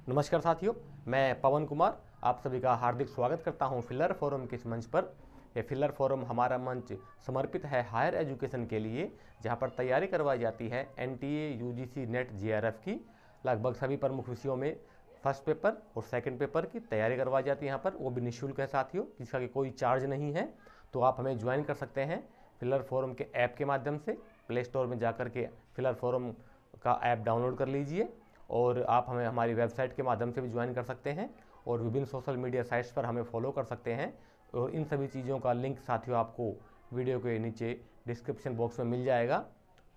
नमस्कार साथियों, मैं पवन कुमार आप सभी का हार्दिक स्वागत करता हूं फिलर फोरम के इस मंच पर। यह फिलर फोरम हमारा मंच समर्पित है हायर एजुकेशन के लिए, जहां पर तैयारी करवाई जाती है एनटीए, यूजीसी, नेट, जेआरएफ की लगभग सभी प्रमुख विषयों में फर्स्ट पेपर और सेकंड पेपर की तैयारी करवाई जाती है। यहाँ पर वो भी निःशुल्क है साथियों, जिसका कि कोई चार्ज नहीं है। तो आप हमें ज्वाइन कर सकते हैं फिलर फोरम के ऐप के माध्यम से। प्ले स्टोर में जाकर के फिलर फोरम का ऐप डाउनलोड कर लीजिए और आप हमें हमारी वेबसाइट के माध्यम से भी ज्वाइन कर सकते हैं और विभिन्न सोशल मीडिया साइट्स पर हमें फॉलो कर सकते हैं। और इन सभी चीज़ों का लिंक साथियों आपको वीडियो के नीचे डिस्क्रिप्शन बॉक्स में मिल जाएगा।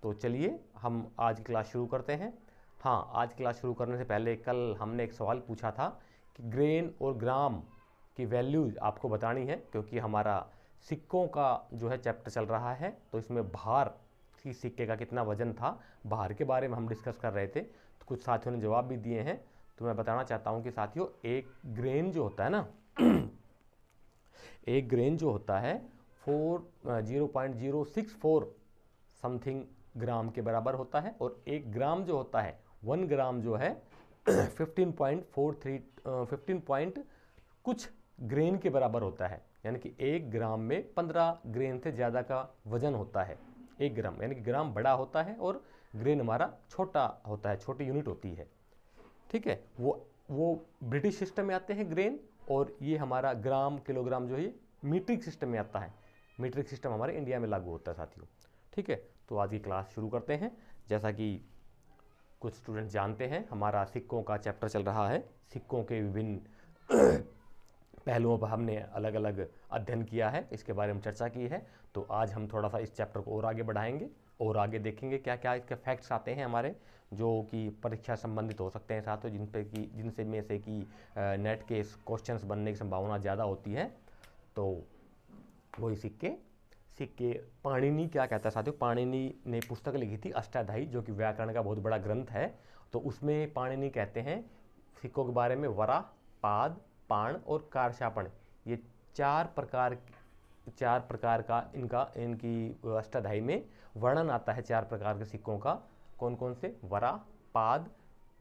तो चलिए हम आज की क्लास शुरू करते हैं। हाँ, आज की क्लास शुरू करने से पहले कल हमने एक सवाल पूछा था कि ग्रेन और ग्राम की वैल्यूज आपको बतानी है, क्योंकि हमारा सिक्कों का जो है चैप्टर चल रहा है। तो इसमें भार की सिक्के का कितना वजन था, भार के बारे में हम डिस्कस कर रहे थे। तो कुछ साथियों ने जवाब भी दिए हैं। तो मैं बताना चाहता हूं कि साथियों, एक ग्रेन जो होता है ना एक ग्रेन जो होता है 0.064 समथिंग ग्राम के बराबर होता है, और एक ग्राम जो होता है 1 ग्राम जो है 15.43 15 पॉइंट कुछ ग्रेन के बराबर होता है। यानी कि एक ग्राम में 15 ग्रेन से ज़्यादा का वजन होता है। एक ग्राम यानी कि ग्राम बड़ा होता है और ग्रेन हमारा छोटा होता है, छोटी यूनिट होती है। ठीक है, वो ब्रिटिश सिस्टम में आते हैं ग्रेन, और ये हमारा ग्राम किलोग्राम जो है मीट्रिक सिस्टम में आता है। मीट्रिक सिस्टम हमारे इंडिया में लागू होता है साथियों। ठीक है, तो आज की क्लास शुरू करते हैं। जैसा कि कुछ स्टूडेंट जानते हैं, हमारा सिक्कों का चैप्टर चल रहा है। सिक्कों के विभिन्न पहलुओं पर हमने अलग अलग अध्ययन किया है, इसके बारे में चर्चा की है। तो आज हम थोड़ा सा इस चैप्टर को और आगे बढ़ाएंगे और आगे देखेंगे क्या क्या इसके फैक्ट्स आते हैं हमारे, जो कि परीक्षा संबंधित हो सकते हैं साथियों, जिनसे में से कि नेट के क्वेश्चंस बनने की संभावना ज़्यादा होती है। तो वही सिक्के पाणिनि क्या कहता है साथियों, पाणिनि ने पुस्तक लिखी थी अष्टाध्यायी, जो कि व्याकरण का बहुत बड़ा ग्रंथ है। तो उसमें पाणिनि कहते हैं सिक्कों के बारे में, वरा, पाद, पाण और कारशापण, ये चार प्रकार का इनकी अष्टाध्यायी में वर्णन आता है। 4 प्रकार के सिक्कों का कौन कौन से, वरा, पाद,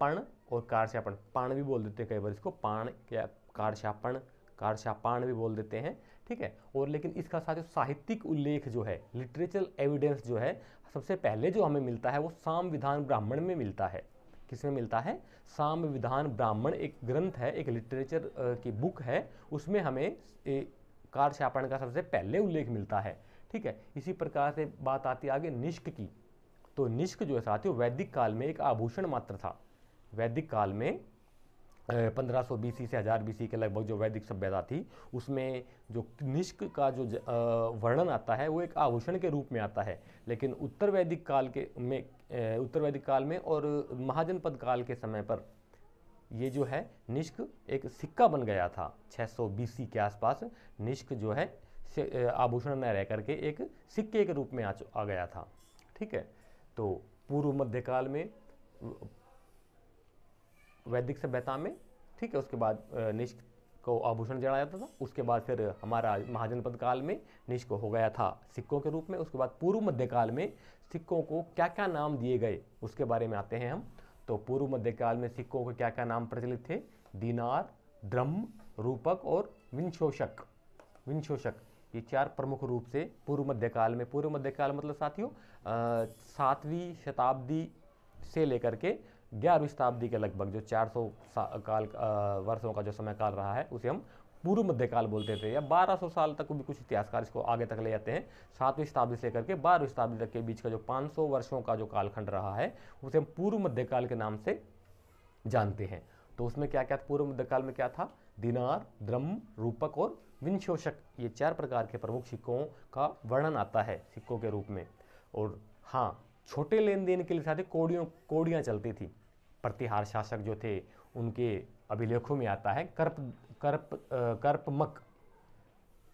पण और कारशापण। पाण भी बोल देते हैं कई बार इसको, पाण या कारशापाण भी बोल देते हैं। ठीक है, और लेकिन इसका साथियों साहित्यिक उल्लेख जो है, लिटरेचर एविडेंस जो है, सबसे पहले जो हमें मिलता है वो साम विधान ब्राह्मण में मिलता है। किसमें मिलता है? साम विधान ब्राह्मण एक ग्रंथ है, एक लिटरेचर की बुक है, उसमें हमें कारशापण का सबसे पहले उल्लेख मिलता है। ठीक है, इसी प्रकार से बात आती है आगे निष्क की। तो निष्क जो है साथियों वैदिक काल में एक आभूषण मात्र था। वैदिक काल में 1500 बीसी से 1000 बीसी के लगभग जो वैदिक सभ्यता थी, उसमें जो निष्क का जो वर्णन आता है वो एक आभूषण के रूप में आता है। लेकिन उत्तर वैदिक काल में और महाजनपद काल के समय पर ये जो है निष्क एक सिक्का बन गया था। 600 बीसी के आसपास निष्क जो है आभूषण न रह करके एक सिक्के के रूप में आ गया था। ठीक है, तो पूर्व मध्यकाल में वैदिक सभ्यता में, ठीक है, उसके बाद निष्क को आभूषण जड़ाया जाता था। उसके बाद फिर हमारा महाजनपद काल में निष्क हो गया था सिक्कों के रूप में। उसके बाद पूर्व मध्यकाल में सिक्कों को क्या क्या नाम दिए गए उसके बारे में आते हैं हम। तो पूर्व मध्यकाल में सिक्कों के क्या क्या नाम प्रचलित थे? दीनार, ड्रम, रूपक और विंशोषक। ये 4 प्रमुख रूप से पूर्व मध्यकाल में, पूर्व मध्यकाल मतलब साथियों 7वीं शताब्दी से लेकर के 11वीं शताब्दी के लगभग जो 400 वर्षों का जो समय काल रहा है, उसे हम पूर्व मध्यकाल बोलते थे। या 1200 साल तक भी कुछ इतिहासकार इसको आगे तक ले जाते हैं। 7वीं शताब्दी से लेकर के 12वीं शताब्दी तक के बीच का जो 500 वर्षों का जो कालखंड रहा है, उसे हम पूर्व मध्यकाल के नाम से जानते हैं। तो उसमें क्या क्या पूर्व मध्यकाल में क्या था? दिनार, द्रम, रूपक और विंशोषक, ये 4 प्रकार के प्रमुख सिक्कों का वर्णन आता है सिक्कों के रूप में। और हाँ, छोटे लेन देन के लिए साथ ही कोड़ियाँ चलती थी। प्रतिहार शासक जो थे उनके अभिलेखों में आता है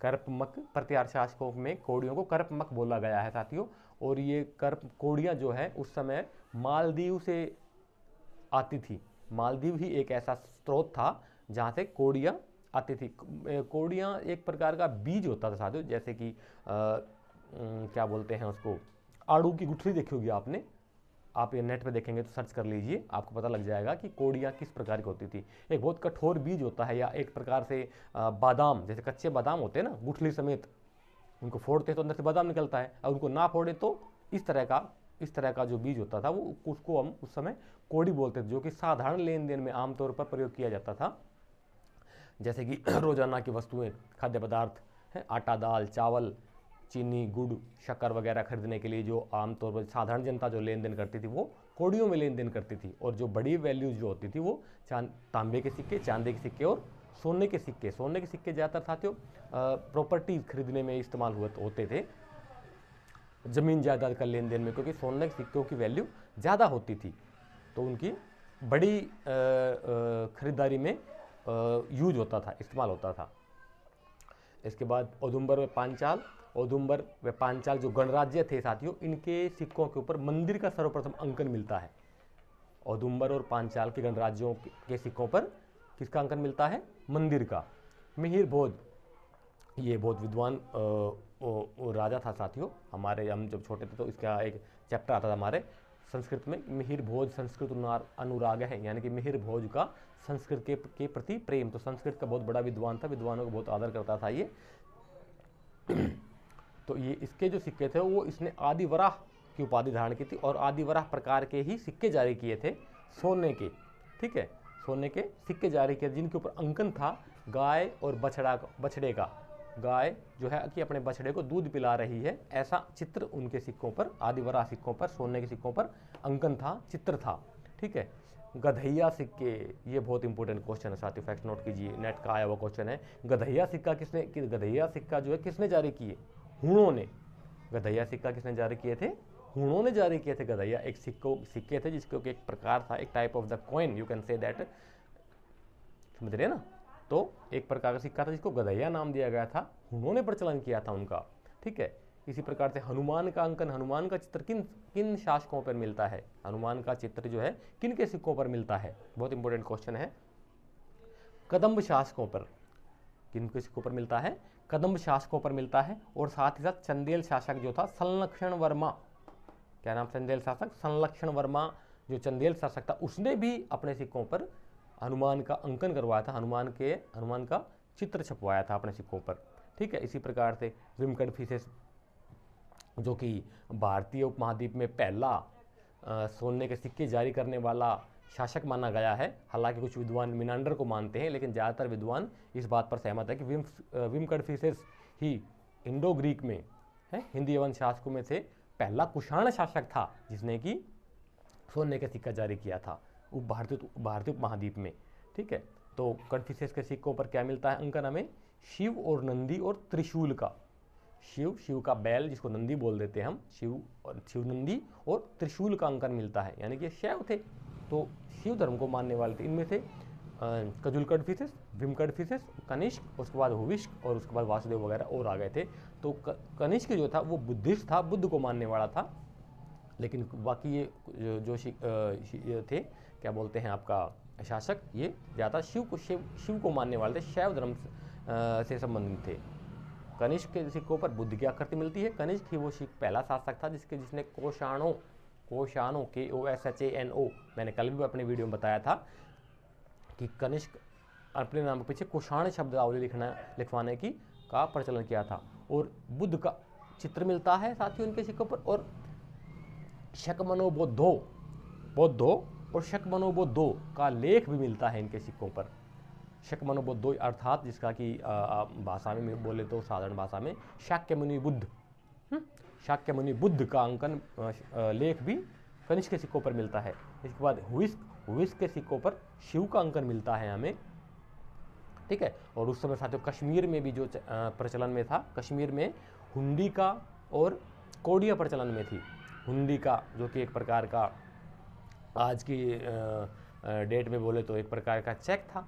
कर्पमक प्रतिहार शासकों में कोड़ियों को कर्पमक बोला गया है साथियों। और ये कोड़ियाँ जो है उस समय मालदीव से आती थी। मालदीव ही एक ऐसा स्रोत था जहाँ से कोड़ियाँ आती थी। कोड़ियाँ एक प्रकार का बीज होता था साथियों, जैसे कि क्या बोलते हैं उसको, आड़ू की गुठली देखी होगी आपने। आप ये नेट पे देखेंगे तो सर्च कर लीजिए, आपको पता लग जाएगा कि कौड़ियाँ किस प्रकार की होती थी। एक बहुत कठोर बीज होता है, या एक प्रकार से बादाम, जैसे कच्चे बादाम होते हैं ना गुठली समेत, उनको फोड़ते हैं तो अंदर से बादाम निकलता है, और उनको ना फोड़े तो इस तरह का जो बीज होता था वो, उसको हम उस समय कौड़ी बोलते थे, जो कि साधारण लेन देन में आमतौर पर प्रयोग किया जाता था। जैसे कि रोजाना की वस्तुएं, खाद्य पदार्थ हैं, आटा, दाल, चावल, चीनी, गुड़, शक्कर वगैरह खरीदने के लिए जो आमतौर पर साधारण जनता जो लेन देन करती थी वो कौड़ियों में लेन देन करती थी। और जो बड़ी वैल्यूज जो होती थी वो तांबे के सिक्के, चांदी के सिक्के और सोने के सिक्के। सोने के सिक्के ज़्यादातर साथियों प्रॉपर्टी खरीदने में इस्तेमाल होते थे, ज़मीन जायदाद का लेन देन में, क्योंकि सोने के सिक्कों की वैल्यू ज़्यादा होती थी, तो उनकी बड़ी खरीदारी में यूज होता था, इस्तेमाल होता था। इसके बाद औदुंबर व पांचाल। औदुंबर व पांचाल जो गणराज्य थे साथियों, इनके सिक्कों के ऊपर मंदिर का सर्वप्रथम अंकन मिलता है। औदुंबर और पांचाल के गणराज्यों के सिक्कों पर किसका अंकन मिलता है? मंदिर का। मिहिर भोज, ये बहुत विद्वान राजा था साथियों। हम जब छोटे थे तो इसका एक चैप्टर आता था हमारे संस्कृत में, मिहिर भोज संस्कृत अनुराग है, यानी कि मिहिर भोज का संस्कृत के प्रति प्रेम। तो संस्कृत का बहुत बड़ा विद्वान था, विद्वानों को बहुत आदर करता था ये। तो ये इसके जो सिक्के थे वो इसने आदिवराह की उपाधि धारण की थी, और आदिवराह प्रकार के ही सिक्के जारी किए थे, सोने के, ठीक है, सोने के सिक्के जारी किए जिनके ऊपर अंकन था गाय और बछड़े का। गाय जो है कि अपने बछड़े को दूध पिला रही है, ऐसा चित्र उनके सिक्कों पर, आदिवराह सिक्कों पर, सोने के सिक्कों पर अंकन था, चित्र था, ठीक है। गधैया सिक्के, ये बहुत इंपॉर्टेंट क्वेश्चन है साथियों, फैक्ट नोट कीजिए, नेट का आया हुआ क्वेश्चन है। गधैया सिक्का जो है किसने जारी किए? हुणों ने। गधैया सिक्का किसने जारी किए थे? हुणों ने जारी किए थे। गधैया एक सिक्के थे जिसको एक प्रकार था, एक type of the coin, you can say that, समझ रहे ना। तो एक प्रकार का सिक्का था जिसको गधैया नाम दिया गया था, हुणों ने प्रचलन किया था उनका, ठीक है। इसी प्रकार से हनुमान का अंकन, हनुमान का चित्र किन शासकों पर मिलता है? हनुमान का चित्र जो है किन के सिक्कों पर मिलता है? बहुत इंपॉर्टेंट क्वेश्चन है। कदम्ब शासकों पर। किन के सिक्कों पर मिलता है? कदम्ब शासकों पर मिलता है। और साथ ही साथ चंदेल शासक जो था संलक्षण वर्मा, क्या नाम? चंदेल शासक संलक्षण वर्मा, जो चंदेल शासक था उसने भी अपने सिक्कों पर हनुमान का अंकन करवाया था, हनुमान का चित्र छपवाया था अपने सिक्कों पर, ठीक है। इसी प्रकार से विमकड़फिसेस, जो कि भारतीय उपमहाद्वीप में पहला सोने के सिक्के जारी करने वाला शासक माना गया है। हालांकि कुछ विद्वान मिनांडर को मानते हैं, लेकिन ज़्यादातर विद्वान इस बात पर सहमत है कि विमकड़फिसेस ही इंडो ग्रीक में है, हिंदी यवन शासकों में से पहला कुषाण शासक था जिसने कि सोने का सिक्का जारी किया था भारतीय उपमहाद्वीप में, ठीक है। तो कन्फ्यूशियस के सिक्कों पर क्या मिलता है अंकन हमें? शिव और नंदी और त्रिशूल का। शिव का बैल जिसको नंदी बोल देते हैं हम, शिव नंदी और त्रिशूल का अंकन मिलता है, यानी कि शैव थे, तो शिव धर्म को मानने वाले थे। इनमें से कजुलकड़फिसेस, भीमकड़फिसेस, कनिष्क, उसके बाद हुविष्क और उसके बाद वासुदेव वगैरह और आ गए थे। तो कनिष्क जो था वो बुद्धिस्ट था, बुद्ध को मानने वाला था, लेकिन बाकी ये जो थे, क्या बोलते हैं आपका शासक, ये ज़्यादा शिव को मानने वाले थे, शैव धर्म से संबंधित थे। कनिष्क के सिक्कों पर बुद्ध की आकृति मिलती है। कनिष्क ही वो पहला शासक था जिसने कोषाणों KOSHANO, मैंने कल भी अपने वीडियो में बताया था कि कनिष्क अपने नाम के पीछे कुषाण शब्दावली लिखवाने का प्रचलन किया था। और बुद्ध का चित्र मिलता है साथियों उनके सिक्कों पर, और शकमनो बौद्धो और शकमनो बौद्धो का लेख भी मिलता है इनके सिक्कों पर। शकमनो बौद्धो अर्थात जिसका कि भाषा में बोले तो साधारण भाषा में शाक्यमुनि बुद्ध का अंकन लेख भी कनिष्क के सिक्कों पर मिलता है। इसके बाद हुविस्क के सिक्कों पर शिव का अंकन मिलता है हमें, ठीक है। और उस समय साथियों कश्मीर में भी जो प्रचलन में था, कश्मीर में हुंडी का और कौड़िया प्रचलन में थी। हुंडी का जो कि एक प्रकार का आज की डेट में बोले तो एक प्रकार का चेक था,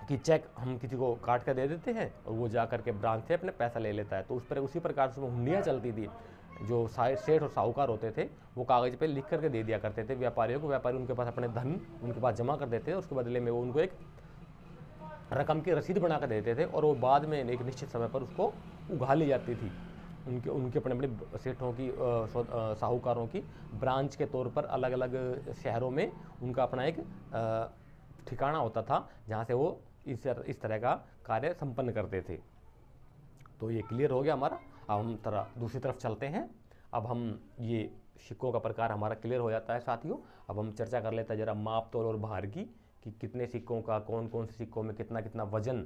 कि चेक हम किसी को काट कर दे देते हैं और वो जा करके ब्रांच से अपने पैसा ले लेता है। तो उसी प्रकार से हुंडियाँ चलती थी। जो सेठ और साहूकार होते थे वो कागज़ पे लिख करके दे दिया करते थे व्यापारियों को, व्यापारी उनके पास अपने धन उनके पास जमा कर देते थे, उसके बदले में वो उनको एक रकम की रसीद बना कर देते थे, और वो बाद में एक निश्चित समय पर उसको उगा ली जाती थी। उनके उनके अपने अपने सेठों की साहूकारों की ब्रांच के तौर पर अलग अलग शहरों में उनका अपना एक ठिकाना होता था जहाँ से वो इस तरह का कार्य संपन्न करते थे। तो ये क्लियर हो गया हमारा। अब हम दूसरी तरफ चलते हैं। अब हम ये सिक्कों का प्रकार हमारा क्लियर हो जाता है साथियों। अब हम चर्चा कर लेते हैं जरा माप तौल और भार की, कि कितने सिक्कों का, कौन कौन से सिक्कों में कितना कितना वजन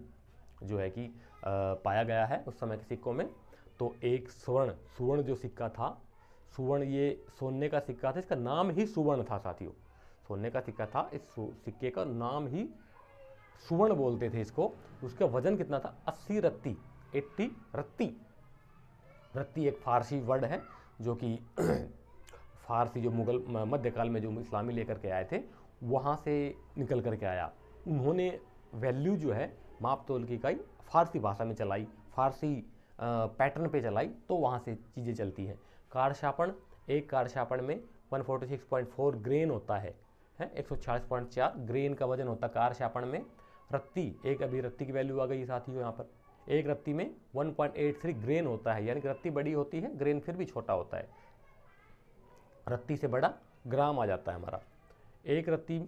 जो है कि पाया गया है उस समय के सिक्कों में। तो एक सुवर्ण जो सिक्का था, सुवर्ण ये सोने का सिक्का था, इसका नाम ही सुवर्ण था साथियों। सोने का सिक्का था, इस सिक्के का नाम ही सुवर्ण बोलते थे इसको। उसका वजन कितना था? 80 रत्ती, 80 रत्ती। रत्ती एक फारसी वर्ड है जो कि फारसी जो मुगल मध्यकाल में जो इस्लामी लेकर के आए थे वहाँ से निकल कर के आया। उन्होंने वैल्यू जो है माप तोल की इकाई फारसी भाषा में चलाई, फारसी पैटर्न पे चलाई, तो वहाँ से चीज़ें चलती हैं। कारशापण, एक कारशापण में 146.4 ग्रेन होता है 146.4 ग्रेन का वजन होता है कारशापण में। रत्ती, एक अभी रत्ती की वैल्यू आ गई साथियों यहाँ पर, एक रत्ती में 1.83 ग्रेन होता है, यानी कि रत्ती बड़ी होती है, ग्रेन फिर भी छोटा होता है। रत्ती से बड़ा ग्राम आ जाता है हमारा। एक रत्ती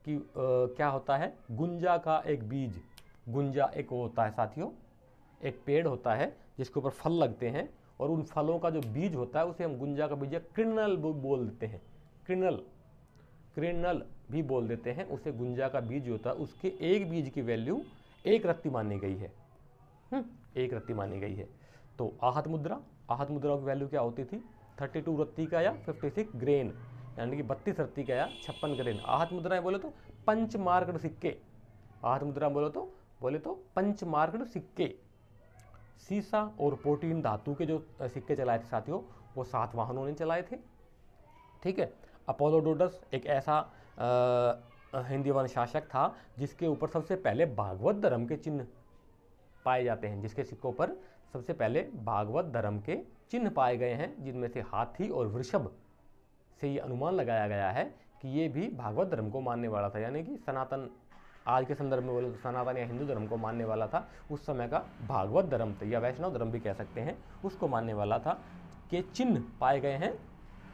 की क्या होता है? गुंजा का एक बीज। गुंजा एक वो होता है साथियों, एक पेड़ होता है जिसके ऊपर फल लगते हैं, और उन फलों का जो बीज होता है उसे हम गुंजा का बीज या कृणल बोल देते हैं। कृणल भी बोल देते हैं उसे। गुंजा का बीज होता है, उसके एक बीज की वैल्यू एक रत्ती मानी गई है। एक रत्ती मानी गई है। तो आहत मुद्रा की वैल्यू क्या होती थी? 32 रत्ती का या 56 ग्रेन, यानी कि 32 रत्ती का या 56 ग्रेन। आहत मुद्रा बोले तो पंचमार्कड सिक्के। आहत मुद्रा बोले तो पंचमार्कड सिक्के। सीसा और प्रोटीन धातु के जो सिक्के चलाए थे साथियों, वो सातवाहनों ने चलाए थे। ठीक है। अपोलोडोडस एक ऐसा हिंदी वन शासक था जिसके ऊपर सबसे पहले भागवत धर्म के चिन्ह पाए जाते हैं, जिसके सिक्कों पर सबसे पहले भागवत धर्म के चिन्ह पाए गए हैं, जिनमें से हाथी और वृषभ से ये अनुमान लगाया गया है कि ये भी भागवत धर्म को मानने वाला था, यानी कि सनातन, आज के संदर्भ में बोले तो सनातन या हिंदू धर्म को मानने वाला था। उस समय का भागवत धर्म या वैष्णव धर्म भी कह सकते हैं, उसको मानने वाला था, के चिन्ह पाए गए हैं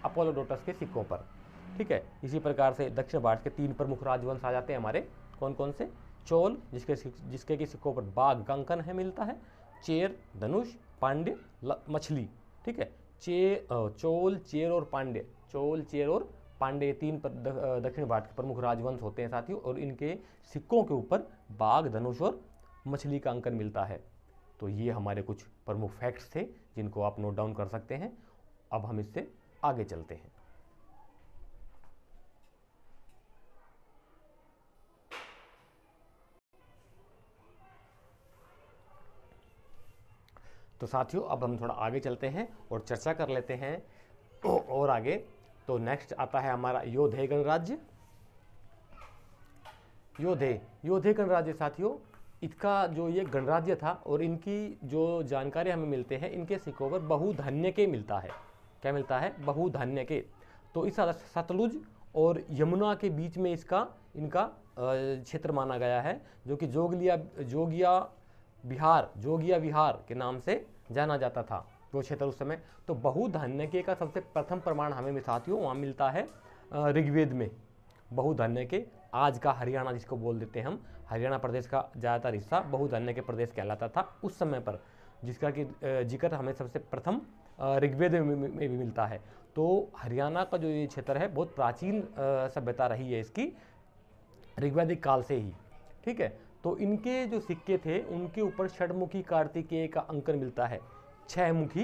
अपोलोडोटस के सिक्कों पर। ठीक है। इसी प्रकार से दक्षिण भारत के 3 प्रमुख राजवंश आ जाते हैं हमारे। कौन कौन से? चोल, जिसके की सिक्कों पर बाघ का अंकन है मिलता है। चेर, धनुष, पांड्य, मछली। ठीक है। चोल, चेर और पांड्य, चोल, चेर और पांड्य 3 दक्षिण भारत के प्रमुख राजवंश होते हैं साथियों, और इनके सिक्कों के ऊपर बाघ, धनुष और मछली का अंकन मिलता है। तो ये हमारे कुछ प्रमुख फैक्ट्स थे जिनको आप नोट डाउन कर सकते हैं। अब हम इससे आगे चलते हैं। तो साथियों अब हम थोड़ा आगे चलते हैं और चर्चा कर लेते हैं और आगे। तो नेक्स्ट आता है हमारा योधे गणराज्य। योधे गणराज्य साथियों, इसका जो ये गणराज्य था और इनकी जो जानकारी हमें मिलते हैं, इनके सिक्कों पर बहुधान्य के मिलता है। क्या मिलता है? बहुधान्य के। तो इस सतलुज और यमुना के बीच में इनका क्षेत्र माना गया है, जो कि जोगिया विहार के नाम से जाना जाता था वो क्षेत्र उस समय। तो बहुधान्यके का सबसे प्रथम प्रमाण हमें साथियों वहाँ मिलता है ऋग्वेद में। बहुधान्यके, आज का हरियाणा जिसको बोल देते हैं हम, हरियाणा प्रदेश का ज़्यादातर हिस्सा बहुधान्यके प्रदेश कहलाता था उस समय पर, जिसका कि जिक्र हमें सबसे प्रथम ऋग्वेद में भी मिलता है। तो हरियाणा का जो ये क्षेत्र है बहुत प्राचीन सभ्यता रही है इसकी, ऋग्वैदिक काल से ही। ठीक है। तो इनके जो सिक्के थे उनके ऊपर षडमुखी कार्तिकेय का अंकन मिलता है। 6 मुखी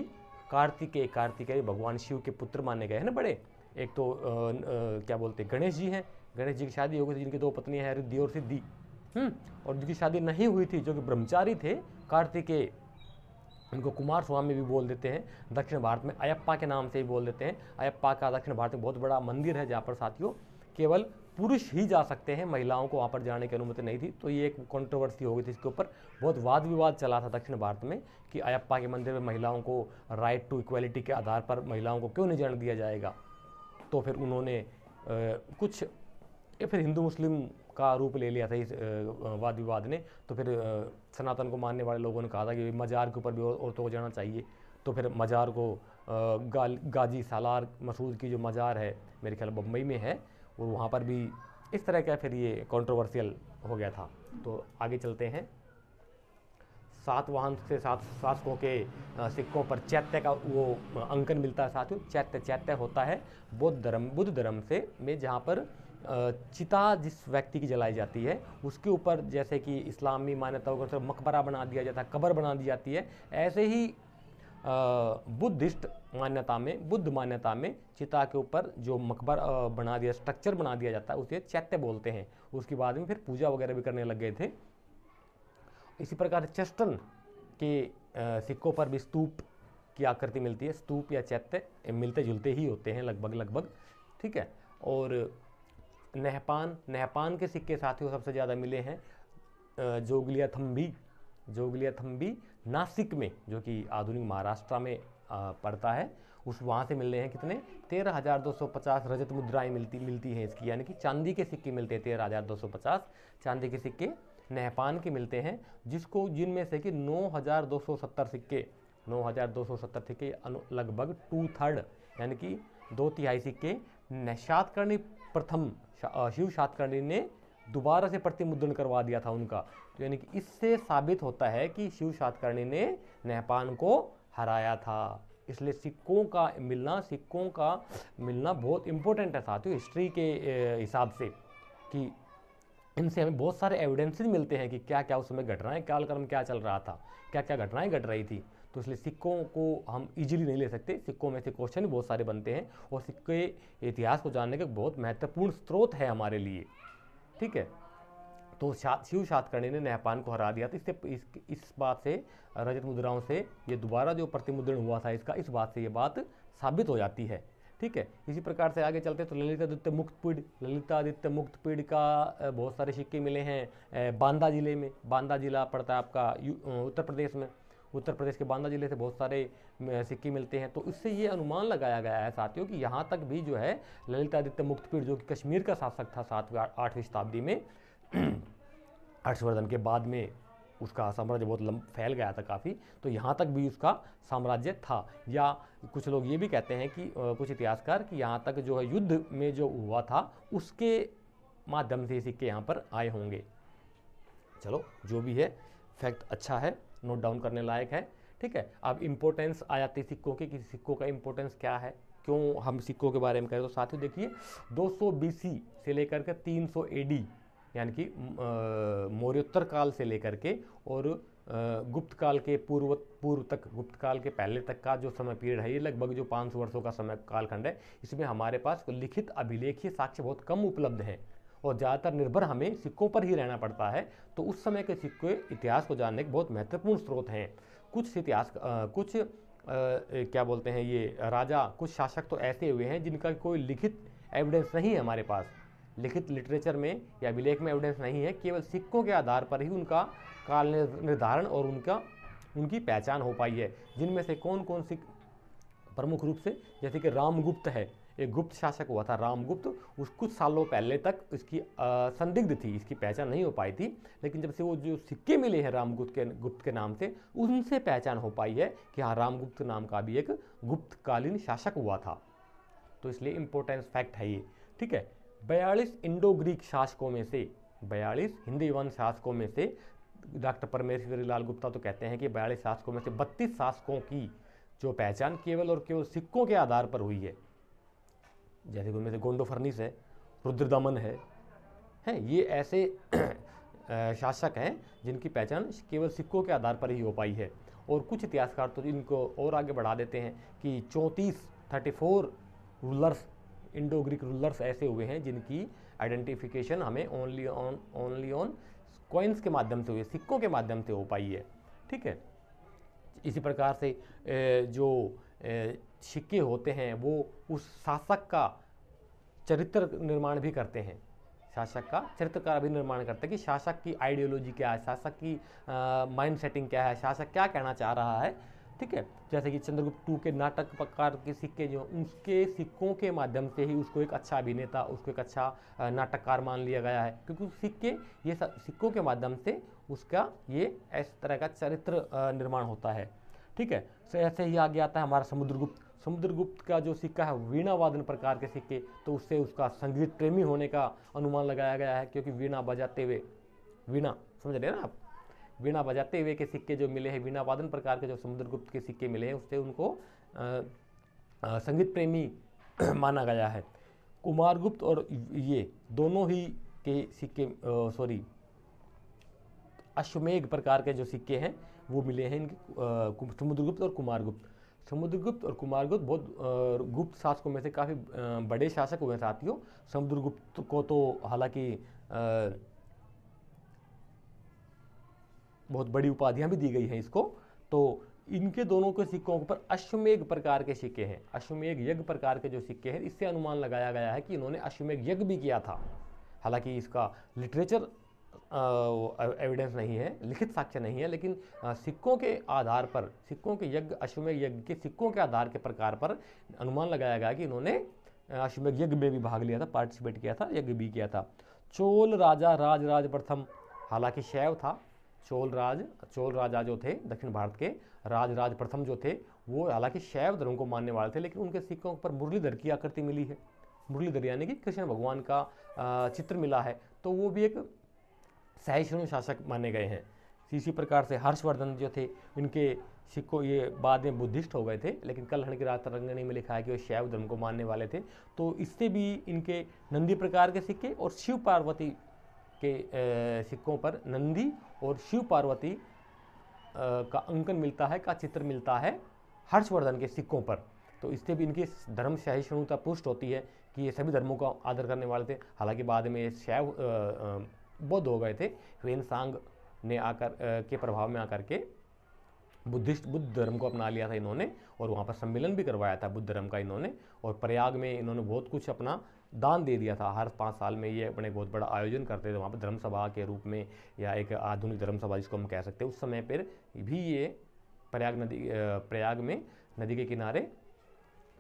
कार्तिकेय भगवान शिव के पुत्र माने गए हैं ना बड़े। एक तो क्या बोलते हैं, गणेश जी हैं। गणेश जी की शादी हो गई थी, जिनकी 2 पत्नियां हैं, रिद्धि और सिद्धि। और जिनकी शादी नहीं हुई थी, जो कि ब्रह्मचारी थे, कार्तिकेय, उनको कुमार स्वामी भी बोल देते हैं। दक्षिण भारत में अयप्पा के नाम से भी बोल देते हैं। अयप्पा का दक्षिण भारत में बहुत बड़ा मंदिर है, जहाँ पर साथियों केवल पुरुष ही जा सकते हैं, महिलाओं को वहाँ पर जाने की अनुमति नहीं थी। तो ये एक कंट्रोवर्सी हो गई थी, इसके ऊपर बहुत वाद विवाद चला था दक्षिण भारत में कि अयप्पा के मंदिर में महिलाओं को राइट टू इक्वलिटी के आधार पर महिलाओं को क्यों नहीं जाने दिया जाएगा। तो फिर उन्होंने फिर हिंदू मुस्लिम का रूप ले लिया था इस वाद विवाद ने। तो फिर सनातन को मानने वाले लोगों ने कहा था कि मजार के ऊपर भी औरतों को जाना चाहिए। तो फिर मज़ार को गाजी सालार मसूद की जो मज़ार है मेरे ख्याल बम्बई में है, और वहाँ पर भी इस तरह का फिर ये कंट्रोवर्शियल हो गया था। तो आगे चलते हैं। सातवाहन से सात शासकों के सिक्कों पर चैत्य का वो अंकन मिलता है साथियों। चैत्य होता है बुद्ध धर्म से में जहाँ पर चिता जिस व्यक्ति की जलाई जाती है उसके ऊपर, जैसे कि इस्लामी मान्यताओं का मकबरा बना दिया जाता है, कब्र बना दी जाती है, ऐसे ही बुद्ध मान्यता में चिता के ऊपर जो मकबरा बना दिया, स्ट्रक्चर बना दिया जाता है, उसे चैत्य बोलते हैं। उसके बाद में फिर पूजा वगैरह भी करने लग गए थे। इसी प्रकार चेस्टन के सिक्कों पर भी स्तूप की आकृति मिलती है। स्तूप या चैत्य मिलते जुलते ही होते हैं लगभग, ठीक है। और नहपान के सिक्के साथियों सबसे ज़्यादा मिले हैं जोगलिया थम्बी नासिक में, जो कि आधुनिक महाराष्ट्र में पड़ता है, उस वहाँ से मिल रहे हैं कितने 13,250 रजत मुद्राएं मिलती हैं इसकी, यानी कि चांदी के सिक्के मिलते हैं 13,250 चांदी के सिक्के नहपान के मिलते हैं, जिनमें से कि 9,270 सिक्के लगभग 2/3 यानी कि 2/3 सिक्के शातकर्णी प्रथम शिव शातकर्णी ने दोबारा से प्रतिमुद्रण करवा दिया था उनका। तो यानी कि इससे साबित होता है कि शिव शातकर्णी ने नहपान को हराया था। इसलिए सिक्कों का मिलना बहुत इंपॉर्टेंट है साथियों हिस्ट्री के हिसाब से, कि इनसे हमें बहुत सारे एविडेंसेस मिलते हैं कि क्या क्या उस समय घटनाएं, कालक्रम क्या चल रहा था, क्या क्या घटनाएं घट रही थी। तो इसलिए सिक्कों को हम इजीली नहीं ले सकते। सिक्कों में से क्वेश्चन भी बहुत सारे बनते हैं, और सिक्के इतिहास को जानने का बहुत महत्वपूर्ण स्रोत है हमारे लिए, ठीक है। तो शिव शातकर्णी ने नहपान को हरा दिया था। इस बात से, रजत मुद्राओं से ये दोबारा जो प्रतिमुद्रण हुआ था इसका, इस बात से ये बात साबित हो जाती है, ठीक है। इसी प्रकार से आगे चलते तो ललितादित्य मुक्तपीड़ का बहुत सारे सिक्के मिले हैं बांदा जिले में। बांदा जिला पड़ता है आपका उत्तर प्रदेश में। उत्तर प्रदेश के बांदा जिले से बहुत सारे सिक्के मिलते हैं। तो इससे ये अनुमान लगाया गया है साथियों कि यहाँ तक भी जो है ललितादित्य मुक्तपीड़, जो कि कश्मीर का शासक था 7वीं 8वीं शताब्दी में, हर्षवर्धन के बाद में उसका साम्राज्य बहुत फैल गया था काफ़ी, तो यहाँ तक भी उसका साम्राज्य था। या कुछ लोग ये भी कहते हैं कि कुछ इतिहासकार कि यहाँ तक जो है युद्ध में जो हुआ था उसके माध्यम से सिक्के यहाँ पर आए होंगे। चलो जो भी है फैक्ट अच्छा है, नोट डाउन करने लायक है, ठीक है। अब इम्पोर्टेंस आ जाती है सिक्कों की, कि सिक्कों का इम्पोर्टेंस क्या है, क्यों हम सिक्कों के बारे में करें। तो साथियों देखिए 200 BC से लेकर के 300 AD यानी कि मौर्योत्तर काल से लेकर के और गुप्त काल के पूर्व तक, गुप्त काल के पहले तक का जो समय पीरियड है, ये लगभग जो 500 वर्षों का समय कालखंड है, इसमें हमारे पास लिखित अभिलेखीय साक्ष्य बहुत कम उपलब्ध हैं और ज़्यादातर निर्भर हमें सिक्कों पर ही रहना पड़ता है। तो उस समय के सिक्के इतिहास को जानने के बहुत महत्वपूर्ण स्रोत हैं। क्या बोलते हैं ये राजा, कुछ शासक तो ऐसे हुए हैं जिनका कोई लिखित एविडेंस नहीं है हमारे पास, लिखित लिटरेचर में या अभिलेख में एविडेंस नहीं है, केवल सिक्कों के आधार पर ही उनका काल निर्धारण और उनकी पहचान हो पाई है। जिनमें से कौन कौन सी प्रमुख रूप से, जैसे कि रामगुप्त है, एक गुप्त शासक हुआ था रामगुप्त, उस कुछ सालों पहले तक इसकी संदिग्ध थी, इसकी पहचान नहीं हो पाई थी, लेकिन जब से वो जो सिक्के मिले हैं गुप्त के नाम से, उनसे पहचान हो पाई है कि हाँ रामगुप्त नाम का भी एक गुप्तकालीन शासक हुआ था। तो इसलिए इंपॉर्टेंस फैक्ट है ये, ठीक है। 42 इंडो ग्रीक शासकों में से, 42 हिंदी वंश शासकों में से डॉक्टर परमेश्वरी लाल गुप्ता तो कहते हैं कि 42 शासकों में से 32 शासकों की जो पहचान केवल और केवल सिक्कों के आधार पर हुई है। जैसे कि उनमें से गोंडोफर्निस है, रुद्रदमन है, ये ऐसे शासक हैं जिनकी पहचान केवल सिक्कों के आधार पर ही हो पाई है। और कुछ इतिहासकार तो इनको और आगे बढ़ा देते हैं कि 34 रूलर्स, इंडो ग्रीक रूलर्स ऐसे हुए हैं जिनकी आइडेंटिफिकेशन हमें ओनली ऑन कॉइन्स के माध्यम से हुई, सिक्कों के माध्यम से हो पाई है, ठीक है। इसी प्रकार से जो सिक्के होते हैं वो उस शासक का चरित्र निर्माण भी करते हैं, शासक का चरित्र का भी निर्माण करते हैं कि शासक की आइडियोलॉजी क्या है, शासक की माइंड सेटिंग क्या है, शासक क्या कहना चाह रहा है, ठीक है। जैसे कि चंद्रगुप्त II के नाटक प्रकार के सिक्के जो, उसके सिक्कों के माध्यम से ही उसको एक अच्छा अभिनेता, उसको एक अच्छा नाटककार मान लिया गया है, क्योंकि सिक्के, ये सिक्कों के माध्यम से उसका ये इस तरह का चरित्र निर्माण होता है, ठीक है। तो ऐसे ही आगे आता है हमारा समुद्रगुप्त। समुद्रगुप्त का जो सिक्का है वीणा वादन प्रकार के सिक्के, तो उससे उसका संगीत प्रेमी होने का अनुमान लगाया गया है, क्योंकि वीणा बजाते हुए, वीणा समझ रहे हैं ना आप, वीणा बजाते हुए के सिक्के जो मिले हैं, वीणा वादन प्रकार के जो समुद्रगुप्त के सिक्के मिले हैं, उससे उनको संगीत प्रेमी माना गया है। कुमारगुप्त और ये दोनों ही के सिक्के अश्वमेघ प्रकार के जो सिक्के हैं वो मिले हैं इनके, समुद्रगुप्त और कुमारगुप्त। समुद्रगुप्त और कुमारगुप्त बहुत गुप्त शासकों में से काफ़ी बड़े शासक हुए साथियों। समुद्रगुप्त को तो हालांकि बहुत बड़ी उपाधियां भी दी गई हैं इसको। तो इनके दोनों के सिक्कों पर अश्वमेघ प्रकार के सिक्के हैं, अश्वमेघ यज्ञ प्रकार के जो सिक्के हैं, इससे अनुमान लगाया गया है कि इन्होंने अश्वमेघ यज्ञ भी किया था। हालांकि इसका लिटरेचर एविडेंस नहीं है, लिखित साक्ष्य नहीं है, लेकिन सिक्कों के आधार पर, सिक्कों के यज्ञ, अश्वमेघ यज्ञ के सिक्कों के आधार के प्रकार पर अनुमान लगाया गया कि इन्होंने अश्वमेघ यज्ञ में भी भाग लिया था, पार्टिसिपेट किया था, यज्ञ भी किया था। चोल राजा राजराज प्रथम, हालांकि शैव था। चोल राजा जो थे दक्षिण भारत के, राजराज प्रथम जो थे वो हालांकि शैव धर्म को मानने वाले थे, लेकिन उनके सिक्कों पर मुरलीधर की आकृति मिली है। मुरलीधर यानी कि कृष्ण भगवान का चित्र मिला है, तो वो भी एक सहिष्णु शासक माने गए हैं। इसी प्रकार से हर्षवर्धन जो थे, इनके सिक्कों, ये बाद में बुद्धिस्ट हो गए थे, लेकिन कलहण की रातरंगिणी में लिखा है कि वो शैव धर्म को मानने वाले थे। तो इससे भी इनके नंदी प्रकार के सिक्के और शिव पार्वती के सिक्कों पर नंदी और शिव पार्वती का अंकन मिलता है, का चित्र मिलता है हर्षवर्धन के सिक्कों पर। तो इससे भी इनकी धर्म सहिष्णुता पुष्ट होती है कि ये सभी धर्मों का आदर करने वाले थे। हालांकि बाद में ये शैव बौद्ध हो गए थे, ह्वेनसांग ने आकर के प्रभाव में आकर के बुद्ध धर्म को अपना लिया था इन्होंने, और वहाँ पर सम्मेलन भी करवाया था बुद्ध धर्म का इन्होंने, और प्रयाग में इन्होंने बहुत कुछ अपना दान दे दिया था। हर 5 साल में ये अपने बहुत बड़ा आयोजन करते थे वहाँ पर, धर्म सभा के रूप में, या एक आधुनिक धर्म सभा जिसको हम कह सकते हैं। उस समय पर भी ये प्रयाग में नदी के किनारे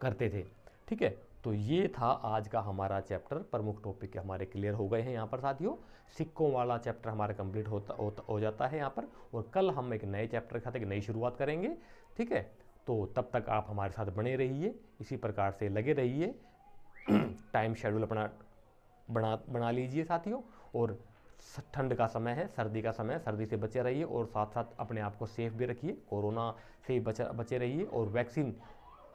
करते थे। ठीक है, तो ये था आज का हमारा चैप्टर। प्रमुख टॉपिक हमारे क्लियर हो गए हैं यहाँ पर साथियों। सिक्कों वाला चैप्टर हमारा कंप्लीट हो जाता है यहाँ पर, और कल हम एक नए चैप्टर के साथ एक नई शुरुआत करेंगे। ठीक है, तो तब तक आप हमारे साथ बने रहिए, इसी प्रकार से लगे रहिए। टाइम शेड्यूल अपना बना लीजिए साथियों, और ठंड का समय है, सर्दी का समय, सर्दी से बचे रहिए, और साथ साथ अपने आप को सेफ भी रखिए, कोरोना से बचे रहिए। और वैक्सीन,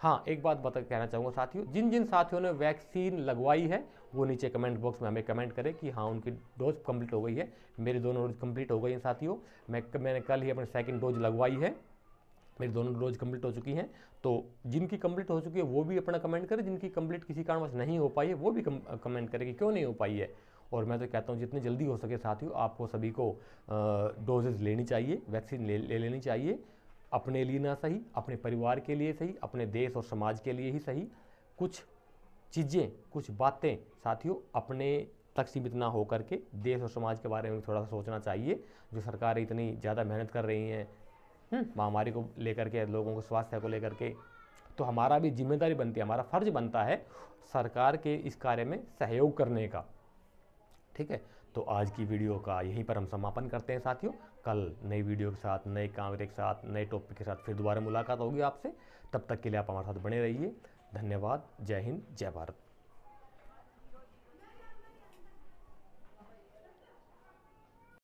हाँ एक बात कहना चाहूँगा साथियों, जिन जिन साथियों ने वैक्सीन लगवाई है वो नीचे कमेंट बॉक्स में हमें कमेंट करें कि हाँ उनकी डोज कंप्लीट हो गई है। मेरी दोनों डोज कंप्लीट हो गई हैं साथियों। मैंने कल ही अपनी सेकंड डोज लगवाई है, मेरी दोनों डोज कंप्लीट हो चुकी हैं। तो जिनकी कंप्लीट हो चुकी है वो भी अपना कमेंट करें, जिनकी कंप्लीट किसी कारणवश नहीं हो पाई है वो भी कमेंट करें कि क्यों नहीं हो पाई है। और मैं तो कहता हूँ जितनी जल्दी हो सके साथियों आपको सभी को डोजेज लेनी चाहिए, वैक्सीन ले लेनी चाहिए। अपने लिए ना सही, अपने परिवार के लिए सही, अपने देश और समाज के लिए ही सही। कुछ चीज़ें, कुछ बातें साथियों अपने तक सीमित ना हो करके देश और समाज के बारे में थोड़ा सा सोचना चाहिए। जो सरकारें इतनी ज़्यादा मेहनत कर रही हैं महामारी को लेकर के, लोगों को स्वास्थ्य को लेकर के, तो हमारा भी जिम्मेदारी बनती है, हमारा फर्ज बनता है सरकार के इस कार्य में सहयोग करने का। ठीक है, तो आज की वीडियो का यहीं पर हम समापन करते हैं साथियों। कल नई वीडियो के साथ, नए कैमरे के साथ, नए टॉपिक के साथ फिर दोबारा मुलाकात होगी आपसे। तब तक के लिए आप हमारे साथ बने रहिए। धन्यवाद। जय हिंद, जय भारत।